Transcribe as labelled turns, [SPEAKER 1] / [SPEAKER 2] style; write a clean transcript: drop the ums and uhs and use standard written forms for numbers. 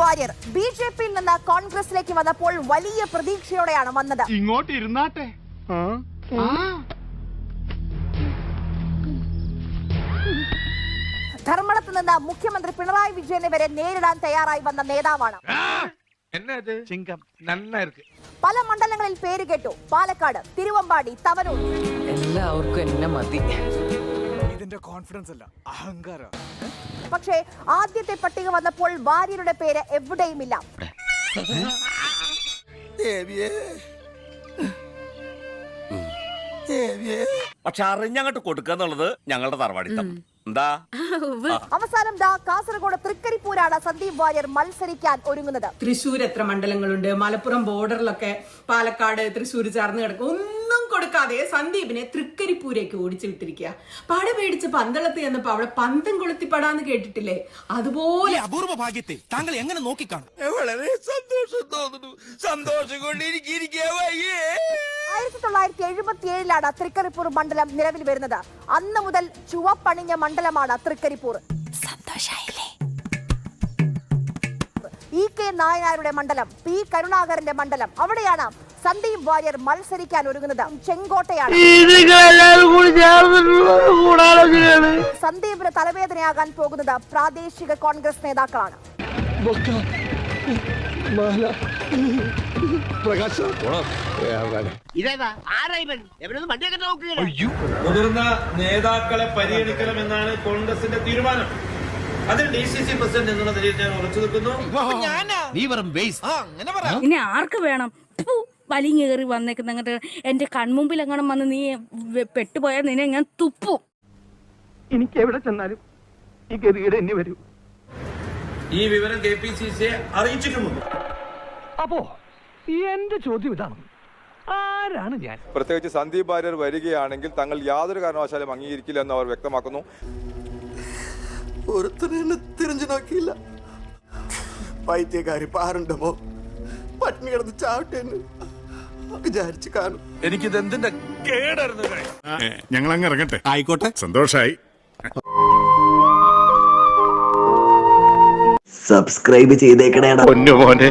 [SPEAKER 1] വാര്യർ ബിജെപിയിൽ നിന്ന് കോൺഗ്രസിലേക്ക് വന്നപ്പോൾ വലിയ പ്രതീക്ഷയോടെയാണ് വന്നത്.
[SPEAKER 2] ഇങ്ങോട്ട് ഇരുന്നാട്ടെ.
[SPEAKER 1] ധർമ്മടത്ത് നിന്ന് മുഖ്യമന്ത്രി പിണറായി വിജയനെ വരെ നേരിടാൻ തയ്യാറായി വന്ന നേതാവാണ്. പല മണ്ഡലങ്ങളിൽ പേര് കേട്ടു. പാലക്കാട്, തിരുവമ്പാടി, തവനൂർ.
[SPEAKER 3] എല്ലാവർക്കും എന്നെ മതി.
[SPEAKER 4] ഇതിന്റെ കോൺഫിഡൻസ് അല്ല, അഹങ്കാരം.
[SPEAKER 1] പക്ഷേ ആദ്യത്തെ പട്ടിക വന്നപ്പോൾ വാര്യരുടെ പേര് എവിടെയുമില്ല.
[SPEAKER 5] പക്ഷെ അറിഞ്ഞങ്ങോട്ട് കൊടുക്കുക എന്നുള്ളത് ഞങ്ങളുടെ തറവാടിത്തം. എന്താ
[SPEAKER 1] അവസാനം കാസർഗോഡ് തൃക്കരിപ്പൂരാണ് സന്ദീപ് വാര്യർ മത്സരിക്കാൻ ഒരുങ്ങുന്നത്.
[SPEAKER 6] തൃശ്ശൂർ എത്ര മണ്ഡലങ്ങളുണ്ട്? മലപ്പുറം ബോർഡറിലൊക്കെ പാലക്കാട്, തൃശ്ശൂർ ചേർന്ന് കിടക്കും. ഒന്നും കൊടുക്കാതെ സന്ദീപിനെ തൃക്കരിപ്പൂരേക്ക് ഓടിച്ചു വിട്ടിരിക്കുക. പട പേടിച്ച് പന്തളത്ത് ചെന്നപ്പോ അവിടെ പന്തം കൊളുത്തിപ്പടാന്ന് കേട്ടിട്ടില്ലേ? അതുപോലെ
[SPEAKER 4] അപൂർവ ഭാഗ്യത്തെ താങ്കൾ എങ്ങനെ നോക്കിക്കാണും?
[SPEAKER 5] വളരെ സന്തോഷം തോന്നുന്നു. സന്തോഷം കൊണ്ട്
[SPEAKER 1] 1977 തൃക്കരിപ്പൂർ മണ്ഡലം നിലവിൽ വരുന്നത്. അന്ന് മുതൽ ചുവപ്പണിഞ്ഞ മണ്ഡലമാണ് തൃക്കരിപ്പൂർ. E.K. നായനാരുടെ മണ്ഡലം, P. കരുണാകരന്റെ മണ്ഡലം, അവിടെയാണ് സന്ദീപ് വാര്യർ മത്സരിക്കാൻ ഒരുങ്ങുന്നത്. ചെങ്കോട്ടയാണ്. സന്ദീപിന് തലവേദനയാകാൻ പോകുന്നത് പ്രാദേശിക കോൺഗ്രസ് നേതാക്കളാണ്.
[SPEAKER 7] മുതിർന്ന നേതാക്കളെ പരിഗണിക്കണമെന്നാണ് കോൺഗ്രസിന്റെ തീരുമാനം. അതിൽ DCC പ്രസിഡന്റ് എന്നുള്ള നിലയിൽ ഞാൻ ഉറച്ചു നിൽക്കുന്നു.
[SPEAKER 8] ഇനി ആർക്ക് വേണം വലിഞ്ഞേറി വന്നേക്കുന്ന എന്റെ കൺമുമ്പിൽ എങ്ങനെ വന്ന് നീ പെട്ടുപോയാൽ നിന്നെ ഞാൻ തുപ്പും.
[SPEAKER 2] എനിക്ക് എവിടെ ചെന്നാലും ഈ ഗതികേട് എന്നെ വരൂ.
[SPEAKER 7] ഈ വിവരം KPCCയെ അറിയിച്ചിട്ടുമുണ്ട്.
[SPEAKER 2] അപ്പോ എന്റെ ചോദ്യം ഇതാണ്, ആരാണ് ഞാൻ?
[SPEAKER 9] പ്രത്യേകിച്ച് സന്ദീപ് വാര്യർ വരികയാണെങ്കിൽ തങ്ങൾ യാതൊരു കാരണവശാലും അംഗീകരിക്കില്ല എന്ന് അവർ വ്യക്തമാക്കുന്നു.
[SPEAKER 10] ഒരുത്തനെ തിരിഞ്ഞു നോക്കിയില്ല. പൈത്യക്കാരി പാറുണ്ടമോ പട്ടിണി കിടന്ന് ചാവട്ടെ എന്ന് വിചാരിച്ചു കാണും.
[SPEAKER 7] എനിക്കിത് എന്തിന്റെ കേടായിരുന്നു.
[SPEAKER 4] ഞങ്ങൾ അങ്ങ് ഇറങ്ങട്ടെ. ആയിക്കോട്ടെ, സന്തോഷായി.
[SPEAKER 10] സബ്സ്ക്രൈബ് ചെയ്തേക്കണേടാ.
[SPEAKER 4] പൊന്നു മോനെ.